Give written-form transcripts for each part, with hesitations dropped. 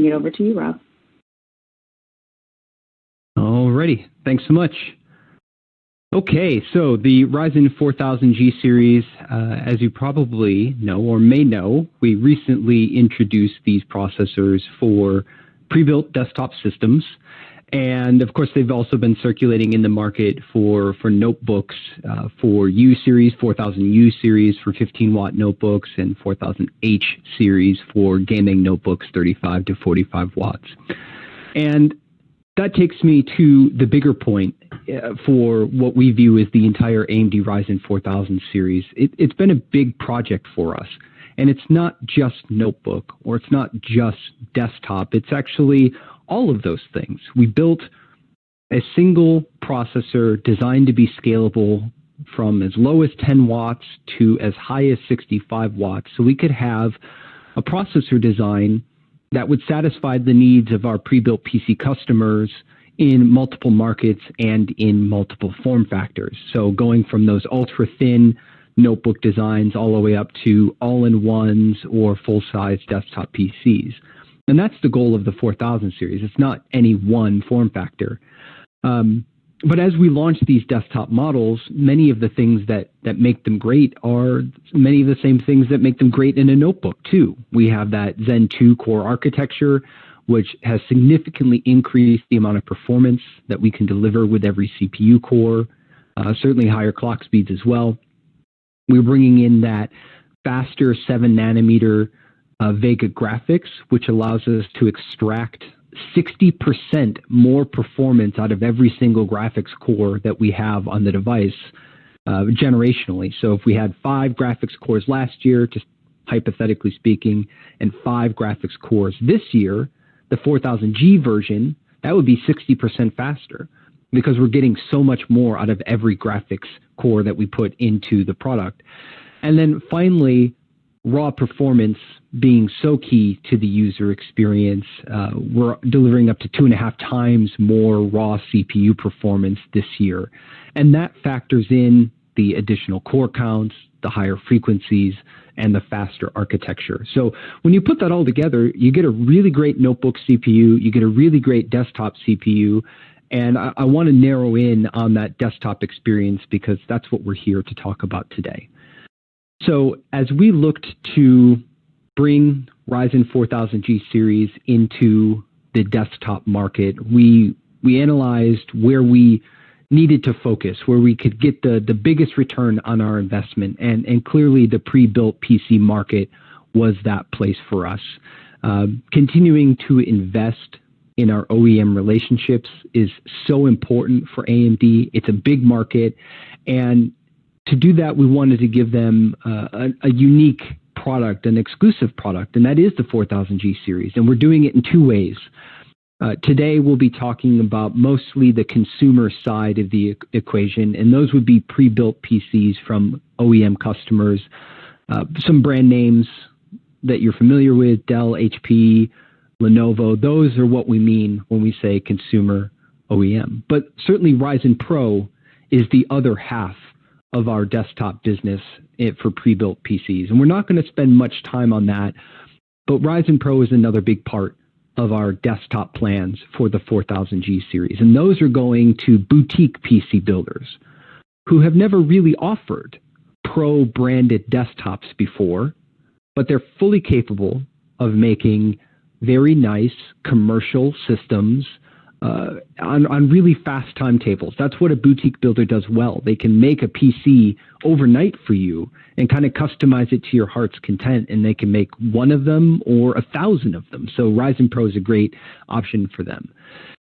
it over to you, Rob. Alrighty, thanks so much. Okay, so the Ryzen 4000G series, as you probably know or may know, we recently introduced these processors for pre-built desktop systems. And of course, they've also been circulating in the market for notebooks, for U series, 4000U series for 15-watt notebooks, and 4000H series for gaming notebooks, 35 to 45 watts. And that takes me to the bigger point for what we view as the entire AMD Ryzen 4000 series. It's been a big project for us. And it's not just notebook or it's not just desktop. It's actually all of those things. We built a single processor designed to be scalable from as low as 10 watts to as high as 65 watts. So we could have a processor design that would satisfy the needs of our pre-built PC customers in multiple markets and in multiple form factors. So going from those ultra-thin notebook designs all the way up to all-in-ones or full-size desktop PCs. And that's the goal of the 4000 series. It's not any one form factor. But as we launch these desktop models, many of the things that make them great are many of the same things that make them great in a notebook too. We have that Zen 2 core architecture, which has significantly increased the amount of performance that we can deliver with every CPU core, certainly higher clock speeds as well. We're bringing in that faster 7-nanometer Vega graphics, which allows us to extract 60% more performance out of every single graphics core that we have on the device generationally. So if we had 5 graphics cores last year, just hypothetically speaking, and 5 graphics cores this year, the 4000G version, that would be 60% faster because we're getting so much more out of every graphics core that we put into the product. And then finally, raw performance being so key to the user experience. We're delivering up to 2.5 times more raw CPU performance this year. And that factors in the additional core counts, the higher frequencies, and the faster architecture. So when you put that all together, you get a really great notebook CPU, you get a really great desktop CPU, and I want to narrow in on that desktop experience because that's what we're here to talk about today. So as we looked to bring Ryzen 4000G series into the desktop market, we analyzed where we needed to focus, where we could get the biggest return on our investment. And clearly the pre-built PC market was that place for us. Continuing to invest in our OEM relationships is so important for AMD. It's a big market. And to do that, we wanted to give them a unique product, an exclusive product, and that is the 4000G series. And we're doing it in 2 ways. Today, we'll be talking about mostly the consumer side of the equation, and those would be pre-built PCs from OEM customers, some brand names that you're familiar with, Dell, HP, Lenovo. Those are what we mean when we say consumer OEM. But certainly Ryzen Pro is the other half of our desktop business for pre-built PCs. And we're not going to spend much time on that, but Ryzen Pro is another big part of our desktop plans for the 4000G series. And those are going to boutique PC builders who have never really offered Pro branded desktops before, but they're fully capable of making very nice commercial systems on really fast timetables. That's what a boutique builder does well. They can make a PC overnight for you and kind of customize it to your heart's content, and they can make one of them or 1,000 of them. So Ryzen Pro is a great option for them.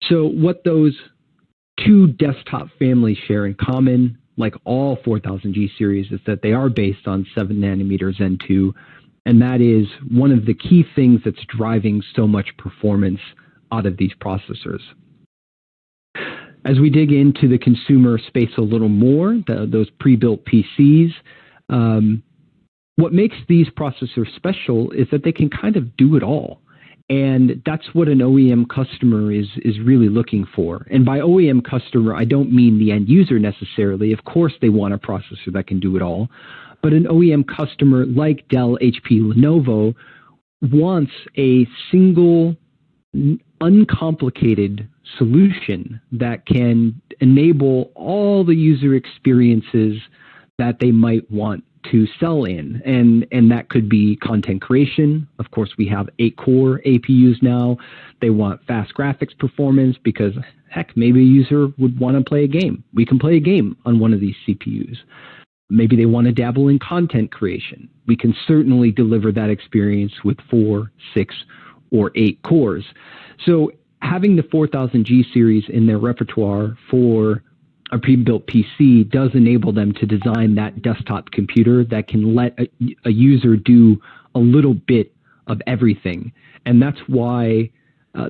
So what those 2 desktop families share in common, like all 4000G series, is that they are based on 7-nanometer Zen 2, and that is one of the key things that's driving so much performance out of these processors. As we dig into the consumer space a little more, those pre-built PCs, what makes these processors special is that they can kind of do it all. And that's what an OEM customer is really looking for. And by OEM customer, I don't mean the end user necessarily. Of course, they want a processor that can do it all. But an OEM customer like Dell, HP, Lenovo wants a single uncomplicated solution that can enable all the user experiences that they might want to sell in. And that could be content creation. Of course, we have 8-core APUs now. They want fast graphics performance because, heck, maybe a user would want to play a game. We can play a game on one of these CPUs. Maybe they want to dabble in content creation. We can certainly deliver that experience with 4, 6, or 8 cores. So having the 4000G series in their repertoire for a pre-built PC does enable them to design that desktop computer that can let a user do a little bit of everything. And that's why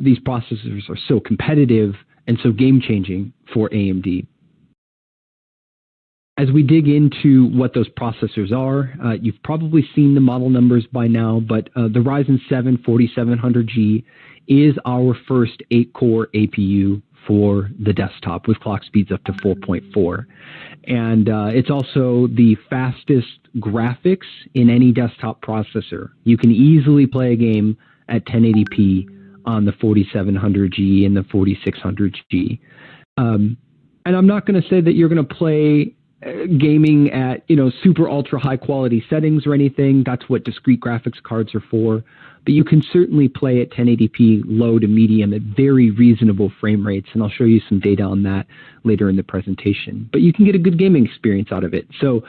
these processors are so competitive and so game-changing for AMD. As we dig into what those processors are, you've probably seen the model numbers by now, but the Ryzen 7 4700G is our first 8-core APU for the desktop with clock speeds up to 4.4. And it's also the fastest graphics in any desktop processor. You can easily play a game at 1080p on the 4700G and the 4600G. And I'm not going to say that you're going to play gaming at, super ultra high quality settings or anything. That's what discrete graphics cards are for. But you can certainly play at 1080p low to medium at very reasonable frame rates. And I'll show you some data on that later in the presentation. But you can get a good gaming experience out of it. So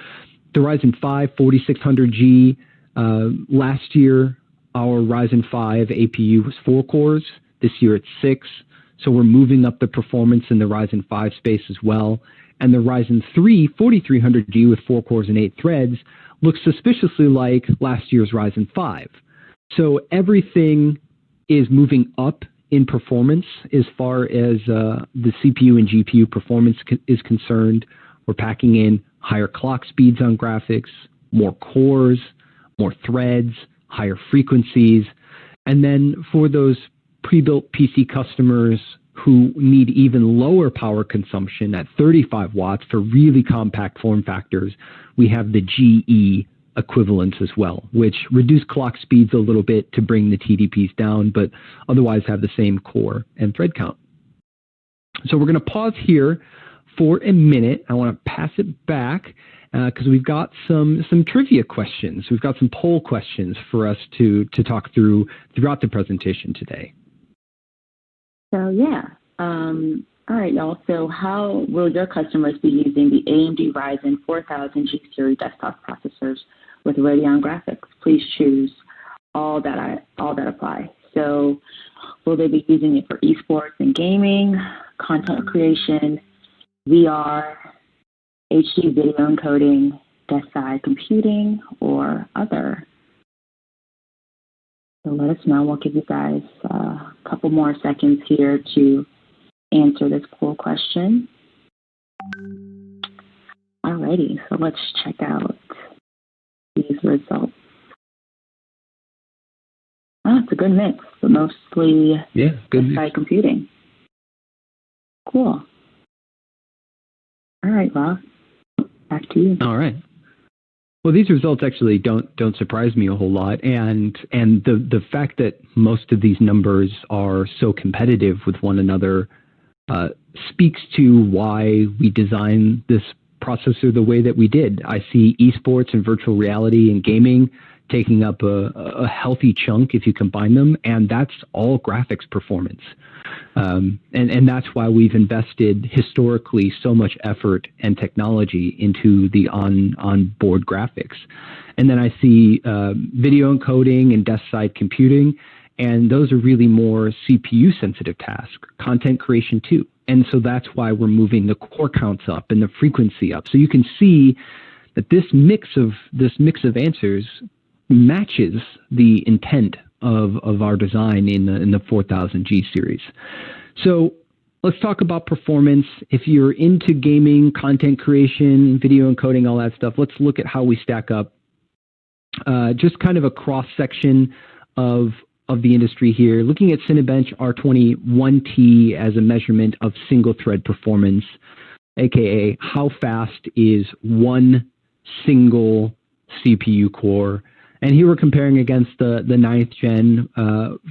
the Ryzen 5 4600G, last year, our Ryzen 5 APU was 4 cores. This year it's 6. So we're moving up the performance in the Ryzen 5 space as well. And the Ryzen 3 4300G with 4 cores and 8 threads looks suspiciously like last year's Ryzen 5. So everything is moving up in performance as far as the CPU and GPU performance is concerned. We're packing in higher clock speeds on graphics, more cores, more threads, higher frequencies. And then for those pre-built PC customers who need even lower power consumption at 35 watts for really compact form factors, we have the GE equivalents as well, which reduce clock speeds a little bit to bring the TDPs down, but otherwise have the same core and thread count. So we're going to pause here for a minute. I want to pass it back because we've got some trivia questions. We've got some poll questions for us to talk through throughout the presentation today. So all right, y'all. So how will your customers be using the AMD Ryzen 4000G series desktop processors with Radeon Graphics? Please choose all that apply. So will they be using it for esports and gaming, content creation, VR, HD video encoding, desk-side computing, or other? So let us know. We'll give you guys a couple more seconds here to answer this poll question. Alrighty, so let's check out these results. It's a good mix, but mostly desk-side computing. Cool. All right, Rob, back to you. All right. Well, these results actually don't surprise me a whole lot, and the fact that most of these numbers are so competitive with one another speaks to why we designed this processor the way that we did. I see esports and virtual reality and gaming taking up a healthy chunk if you combine them, and that's all graphics performance. And that's why we've invested historically so much effort and technology into the on-board graphics. And then I see video encoding and desk-side computing, and those are really more CPU-sensitive tasks, content creation too. And so that's why we're moving the core counts up and the frequency up. So you can see that this mix of answers matches the intent of our design in the 4000G series. So let's talk about performance. If you're into gaming, content creation, video encoding, all that stuff, let's look at how we stack up. Just kind of a cross-section of the industry here, looking at Cinebench R21T as a measurement of single-thread performance, aka how fast is one single CPU core And here we're comparing against the 9th gen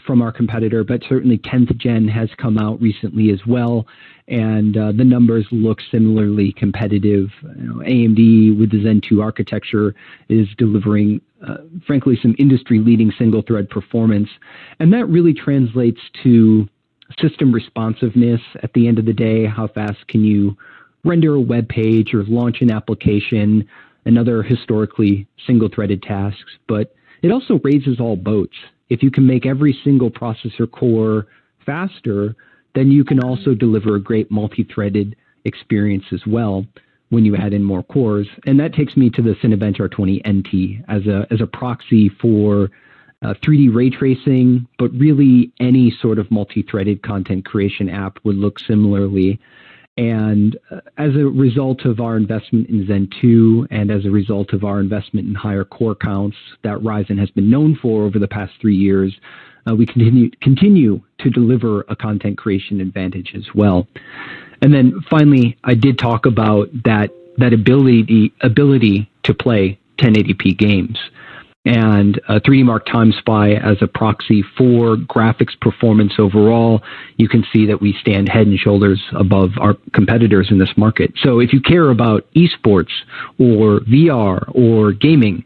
from our competitor, but certainly 10th gen has come out recently as well, and the numbers look similarly competitive. AMD with the Zen 2 architecture is delivering, frankly, some industry-leading single-thread performance, and that really translates to system responsiveness. At the end of the day, how fast can you render a web page or launch an application, and other historically single-threaded tasks, but it also raises all boats. If you can make every single processor core faster, then you can also deliver a great multi-threaded experience as well when you add in more cores. And that takes me to the Cinebench R20 NT as a proxy for 3D ray tracing, but really any sort of multi-threaded content creation app would look similarly. And as a result of our investment in Zen 2 and as a result of our investment in higher core counts that Ryzen has been known for over the past 3 years, we continue to deliver a content creation advantage as well. And then finally, I did talk about that ability to play 1080p games. And 3D Mark Time Spy as a proxy for graphics performance overall, you can see that we stand head and shoulders above our competitors in this market. So if you care about esports or VR or gaming,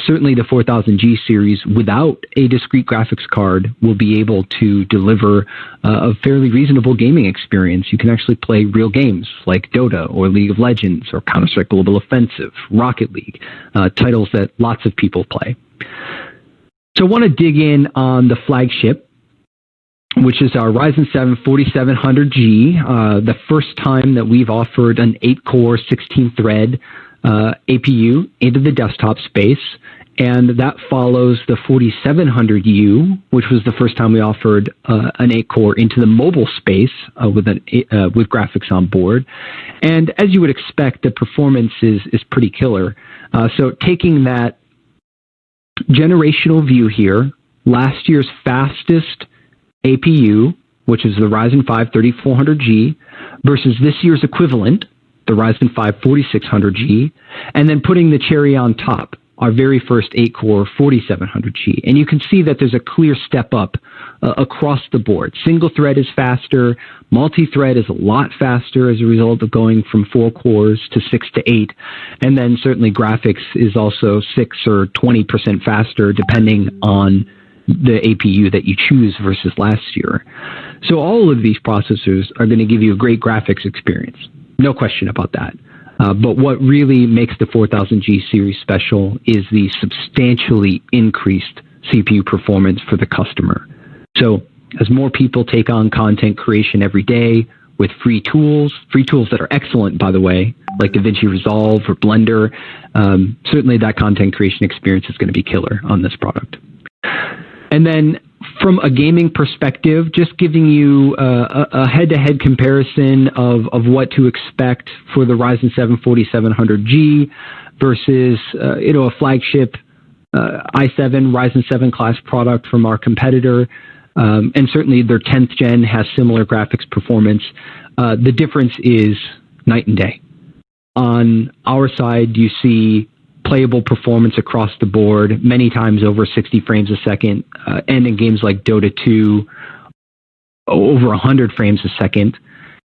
certainly the 4000G series without a discrete graphics card will be able to deliver a fairly reasonable gaming experience. You can actually play real games like Dota or League of Legends or Counter-Strike Global Offensive, Rocket League, titles that lots of people play. So I want to dig in on the flagship, which is our Ryzen 7 4700G, the first time that we've offered an 8-core, 16-thread APU into the desktop space, and that follows the 4700U, which was the first time we offered an 8-core into the mobile space with graphics on board. And as you would expect, the performance is pretty killer. So taking that generational view here, last year's fastest APU, which is the Ryzen 5 3400G, versus this year's equivalent, the Ryzen 5 4600G, and then putting the cherry on top, our very first 8-core 4700G. And you can see that there's a clear step up across the board. Single thread is faster, multi-thread is a lot faster as a result of going from 4 cores to 6 to 8, and then certainly graphics is also 6 or 20% faster depending on the APU that you choose versus last year. So all of these processors are going to give you a great graphics experience. No question about that. But what really makes the 4000G series special is the substantially increased CPU performance for the customer. So as more people take on content creation every day with free tools that are excellent, by the way, like DaVinci Resolve or Blender, certainly that content creation experience is going to be killer on this product. And then from a gaming perspective, just giving you a head-to-head comparison of what to expect for the Ryzen 7 4700G versus a flagship i7 Ryzen 7 class product from our competitor, and certainly their 10th gen has similar graphics performance. The difference is night and day. On our side, you see playable performance across the board, many times over 60 frames a second, and in games like Dota 2, over 100 frames a second,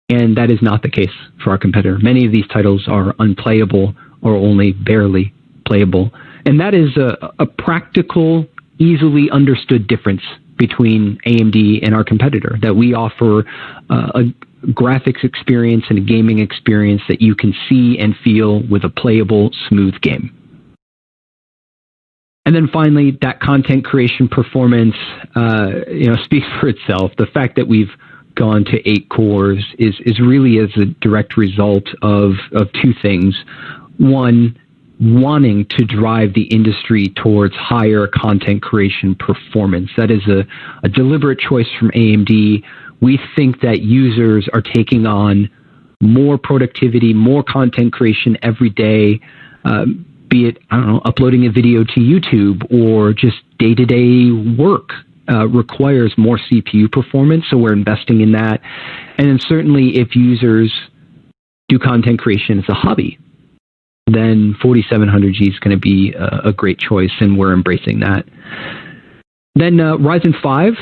and that is not the case for our competitor. Many of these titles are unplayable or only barely playable, and that is a practical, easily understood difference between AMD and our competitor, that we offer a graphics experience and a gaming experience that you can see and feel with a playable, smooth game. And then finally, that content creation performance, speaks for itself. The fact that we've gone to 8 cores is really as a direct result of 2 things. One, wanting to drive the industry towards higher content creation performance. That is a deliberate choice from AMD. We think that users are taking on more productivity, more content creation every day, be it, uploading a video to YouTube or just day-to-day work requires more CPU performance, so we're investing in that. And then certainly if users do content creation as a hobby, then 4700G is going to be a great choice, and we're embracing that. Then Ryzen 5,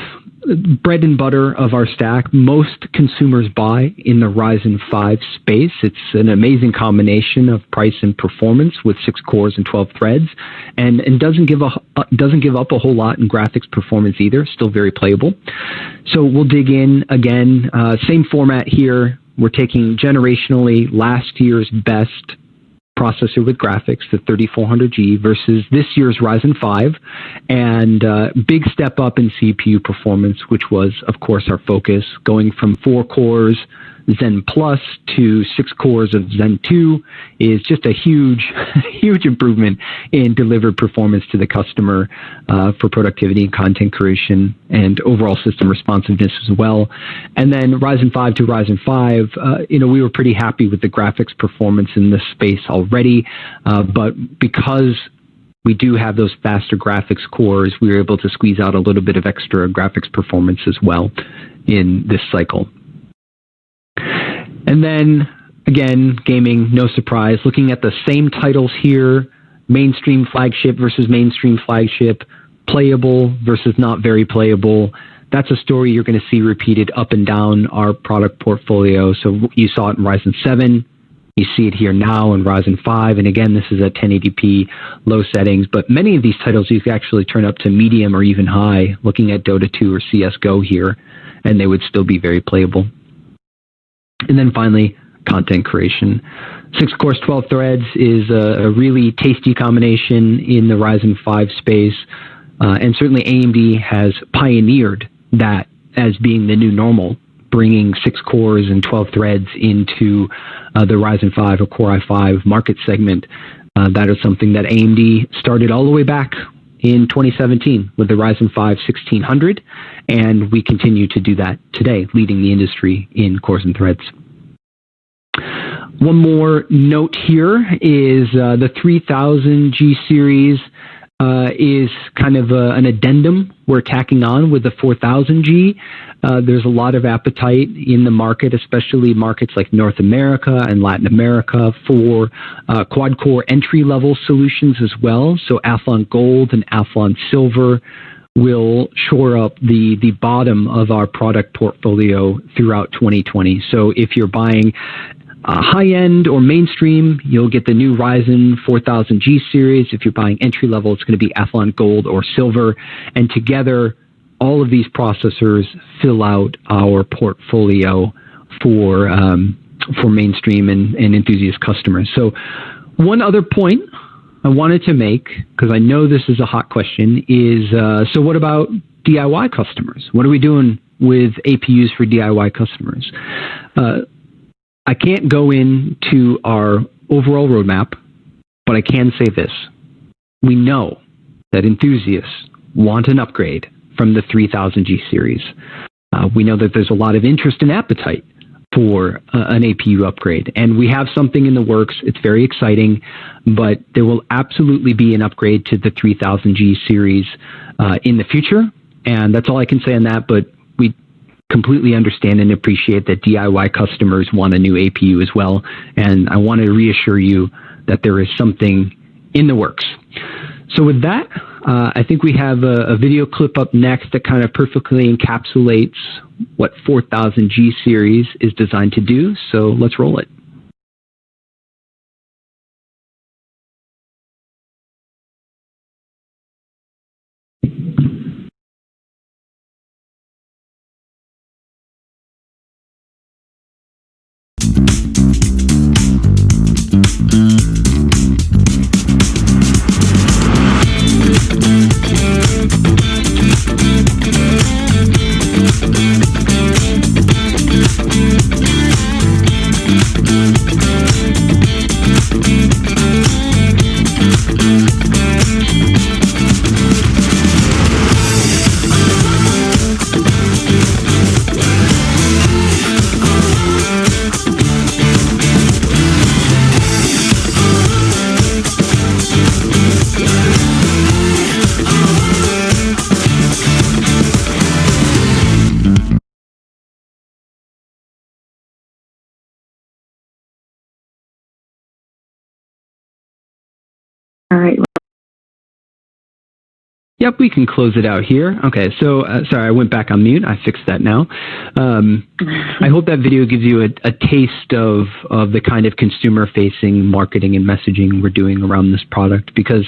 bread and butter of our stack. Most consumers buy in the Ryzen 5 space. It's an amazing combination of price and performance with 6 cores and 12 threads, and doesn't give up a whole lot in graphics performance either. Still very playable. So we'll dig in again. Same format here. We're taking generationally last year's best processor with graphics, the 3400G, versus this year's Ryzen 5, and big step up in CPU performance, which was, of course, our focus, going from 4 cores Zen Plus to 6 cores of Zen 2 is just a huge, huge improvement in delivered performance to the customer for productivity and content creation and overall system responsiveness as well. And then Ryzen 5 to Ryzen 5, we were pretty happy with the graphics performance in this space already, but because we do have those faster graphics cores, we were able to squeeze out a little bit of extra graphics performance as well in this cycle. And then, again, gaming, no surprise. Looking at the same titles here, mainstream flagship versus mainstream flagship, playable versus not very playable. That's a story you're going to see repeated up and down our product portfolio. So you saw it in Ryzen 7. You see it here now in Ryzen 5. And again, this is at 1080p, low settings. But many of these titles you can actually turn up to medium or even high, looking at Dota 2 or CSGO here, and they would still be very playable. And then finally, content creation. 6 cores, 12 threads is a really tasty combination in the Ryzen 5 space. And certainly AMD has pioneered that as being the new normal, bringing 6 cores and 12 threads into the Ryzen 5 or Core i5 market segment. That is something that AMD started all the way back in 2017 with the Ryzen 5 1600, and we continue to do that today, leading the industry in cores and threads. One more note here is the 3000G series is kind of an addendum we're tacking on with the 4000G. There's a lot of appetite in the market, especially markets like North America and Latin America, for quad-core entry-level solutions as well. So Athlon Gold and Athlon Silver will shore up the bottom of our product portfolio throughout 2020. So if you're buying high-end or mainstream, you'll get the new Ryzen 4000G series. If you're buying entry-level, it's going to be Athlon Gold or Silver. And together, all of these processors fill out our portfolio for mainstream and enthusiast customers. So one other point I wanted to make, because I know this is a hot question, is so what about DIY customers? What are we doing with APUs for DIY customers? I can't go into our overall roadmap, but I can say this. We know that enthusiasts want an upgrade from the 3000G series. We know that there's a lot of interest and appetite for an APU upgrade, and we have something in the works. It's very exciting, but there will absolutely be an upgrade to the 3000G series in the future, and that's all I can say on that, but we completely understand and appreciate that DIY customers want a new APU as well, and I want to reassure you that there is something in the works. So with that, I think we have a video clip up next that kind of perfectly encapsulates what 4000G series is designed to do, so let's roll it. Yep, we can close it out here. Okay, so sorry, I went back on mute. I fixed that now. I hope that video gives you a taste of the kind of consumer-facing marketing and messaging we're doing around this product, because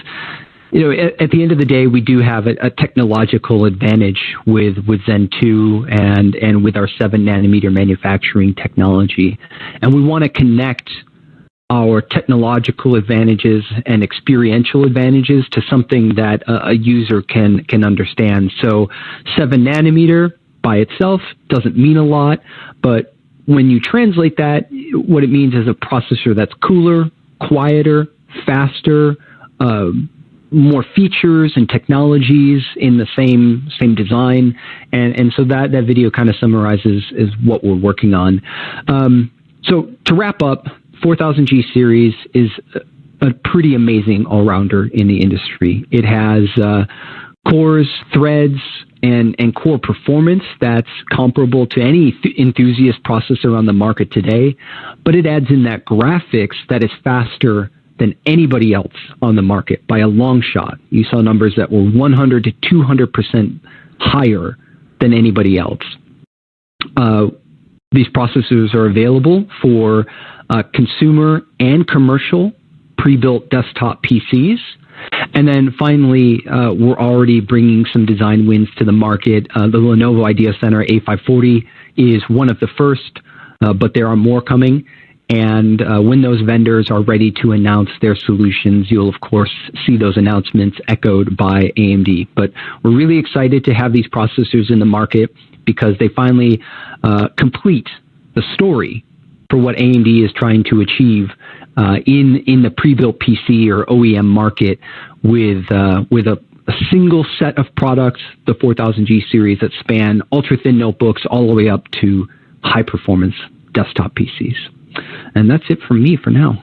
at the end of the day, we do have a technological advantage with Zen 2 and with our 7 nanometer manufacturing technology, and we want to connect our technological advantages and experiential advantages to something that a user can understand. So 7 nanometer by itself doesn't mean a lot, but when you translate that, what it means is a processor that's cooler, quieter, faster, more features and technologies in the same design, and so that video kind of summarizes is what we're working on. So to wrap up, 4000G series is a pretty amazing all-rounder in the industry. It has cores, threads, and core performance that's comparable to any enthusiast processor on the market today, but it adds in that graphics that is faster than anybody else on the market by a long shot. You saw numbers that were 100 to 200% higher than anybody else. These processors are available for consumer and commercial pre-built desktop PCs. And then finally, we're already bringing some design wins to the market. The Lenovo Idea Center A540 is one of the first, but there are more coming. And when those vendors are ready to announce their solutions, you'll, of course, see those announcements echoed by AMD. But we're really excited to have these processors in the market because they finally complete the story for what AMD is trying to achieve in the pre-built PC or OEM market with a single set of products, the 4000G series, that span ultra-thin notebooks all the way up to high-performance desktop PCs. And that's it from me for now.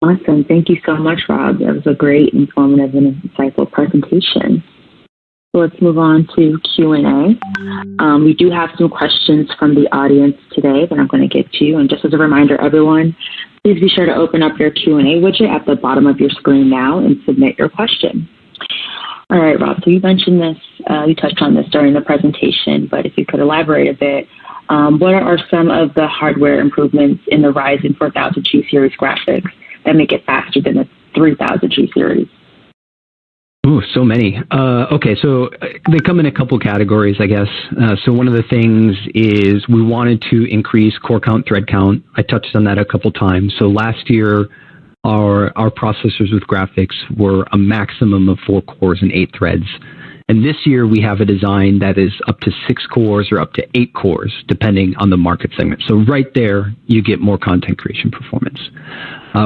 Awesome. Thank you so much, Rob. That was a great, informative, and insightful presentation. So let's move on to Q&A. We do have some questions from the audience today that I'm going to get to. And just as a reminder, everyone, please be sure to open up your Q&A widget at the bottom of your screen now and submit your question. All right, Rob, so you mentioned this, you touched on this during the presentation, but if you could elaborate a bit, what are some of the hardware improvements in the Ryzen 4000G series graphics that make it faster than the 3000G series? Ooh, so many. Okay, so they come in a couple categories, I guess. So one of the things is we wanted to increase core count, thread count. I touched on that a couple times. So last year, our processors with graphics were a maximum of 4 cores and 8 threads. And this year, we have a design that is up to 6 cores or up to 8 cores, depending on the market segment. So right there, you get more content creation performance.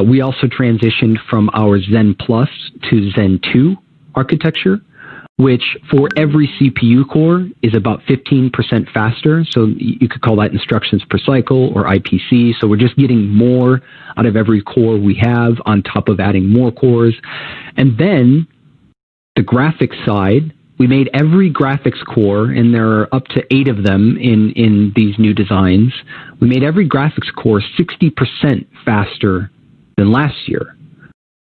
We also transitioned from our Zen Plus to Zen 2 architecture, which for every CPU core is about 15% faster. So you could call that instructions per cycle or IPC. So we're just getting more out of every core we have on top of adding more cores. And then the graphics side, we made every graphics core, and there are up to 8 of them in these new designs. We made every graphics core 60% faster than last year.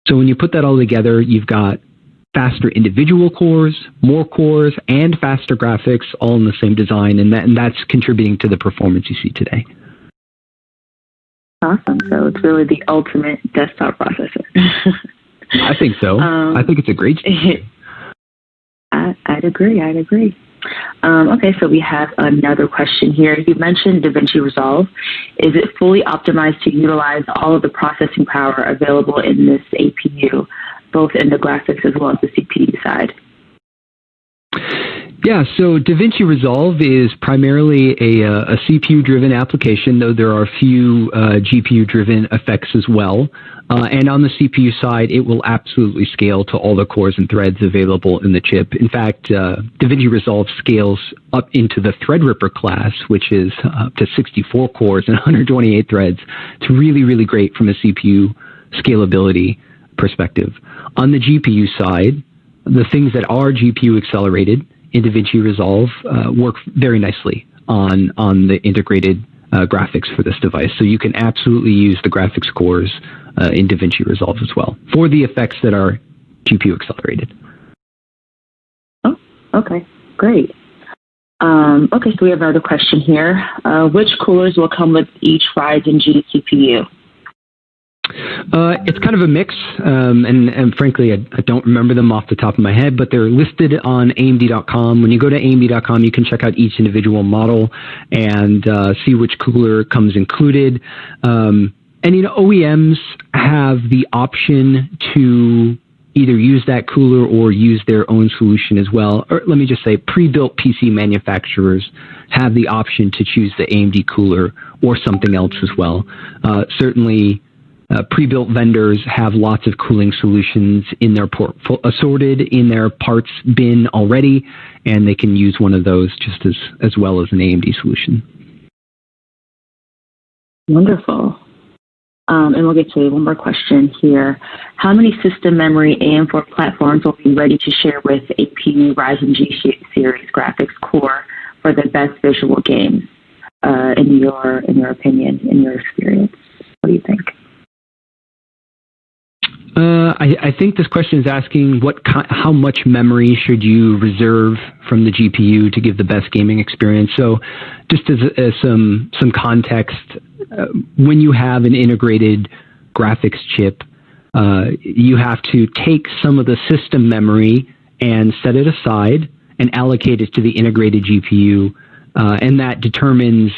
So when you put that all together, you've got faster individual cores, more cores, and faster graphics all in the same design, and that's contributing to the performance you see today. Awesome. So it's really the ultimate desktop processor. I think so. I think it's a great I'd agree. Okay, so we have another question here. You mentioned DaVinci Resolve. Is it fully optimized to utilize all of the processing power available in this APU, both in the graphics as well as the CPU side? Yeah, so DaVinci Resolve is primarily a CPU-driven application, though there are a few GPU-driven effects as well. And on the CPU side, it will absolutely scale to all the cores and threads available in the chip. In fact, DaVinci Resolve scales up into the Threadripper class, which is up to 64 cores and 128 threads. It's really, really great from a CPU scalability perspective. On the GPU side, the things that are GPU accelerated in DaVinci Resolve work very nicely on the integrated graphics for this device. So you can absolutely use the graphics cores in DaVinci Resolve as well for the effects that are GPU accelerated. Okay, great. Okay, so we have another question here. Which coolers will come with each Ryzen G CPU? It's kind of a mix, and frankly, I don't remember them off the top of my head, but they're listed on AMD.com. When you go to AMD.com, you can check out each individual model and see which cooler comes included. And OEMs have the option to either use that cooler or use their own solution as well. Or let me just say, pre-built PC manufacturers have the option to choose the AMD cooler or something else as well. Certainly, pre-built vendors have lots of cooling solutions in their assorted in their parts bin already, and they can use one of those just as well as an AMD solution. Wonderful. And we'll get to one more question here. How many system memory AM4 platforms will be ready to share with APU Ryzen G series graphics core for the best visual games? In your opinion, in your experience, what do you think? I think this question is asking how much memory should you reserve from the GPU to give the best gaming experience. So just as some context, when you have an integrated graphics chip, you have to take some of the system memory and set it aside and allocate it to the integrated GPU, and that determines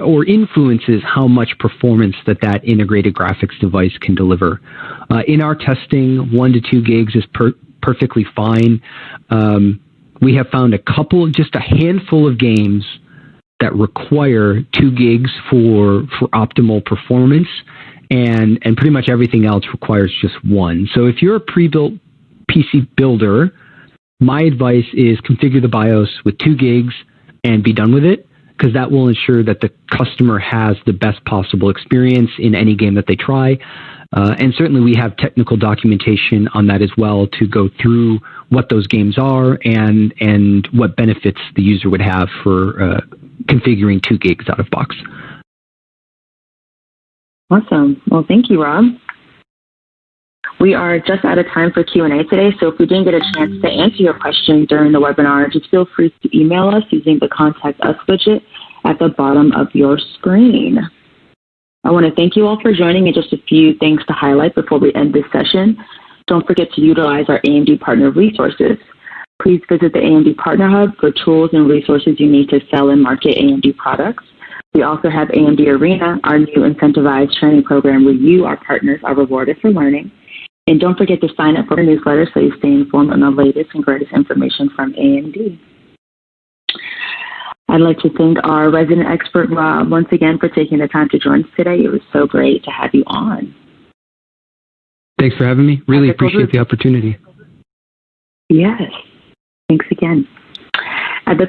or influences how much performance that integrated graphics device can deliver. In our testing, 1 to 2 gigs is perfectly fine. We have found just a handful of games that require 2 gigs for optimal performance, and pretty much everything else requires just 1. So if you're a pre-built PC builder, my advice is configure the BIOS with 2 gigs and be done with it, because that will ensure that the customer has the best possible experience in any game that they try. And certainly we have technical documentation on that as well to go through what those games are and what benefits the user would have for configuring 2 gigs out of box. Awesome. Well, thank you, Rob. We are just out of time for Q&A today, so if we didn't get a chance to answer your question during the webinar, just feel free to email us using the Contact Us widget at the bottom of your screen. I want to thank you all for joining, and just a few things to highlight before we end this session. Don't forget to utilize our AMD Partner resources. Please visit the AMD Partner Hub for tools and resources you need to sell and market AMD products. We also have AMD Arena, our new incentivized training program where you, our partners, are rewarded for learning. And don't forget to sign up for the newsletter so you stay informed on the latest and greatest information from AMD. I'd like to thank our resident expert, Rob, once again for taking the time to join us today. It was so great to have you on. Thanks for having me. Really appreciate the opportunity. Yes. Thanks again. At the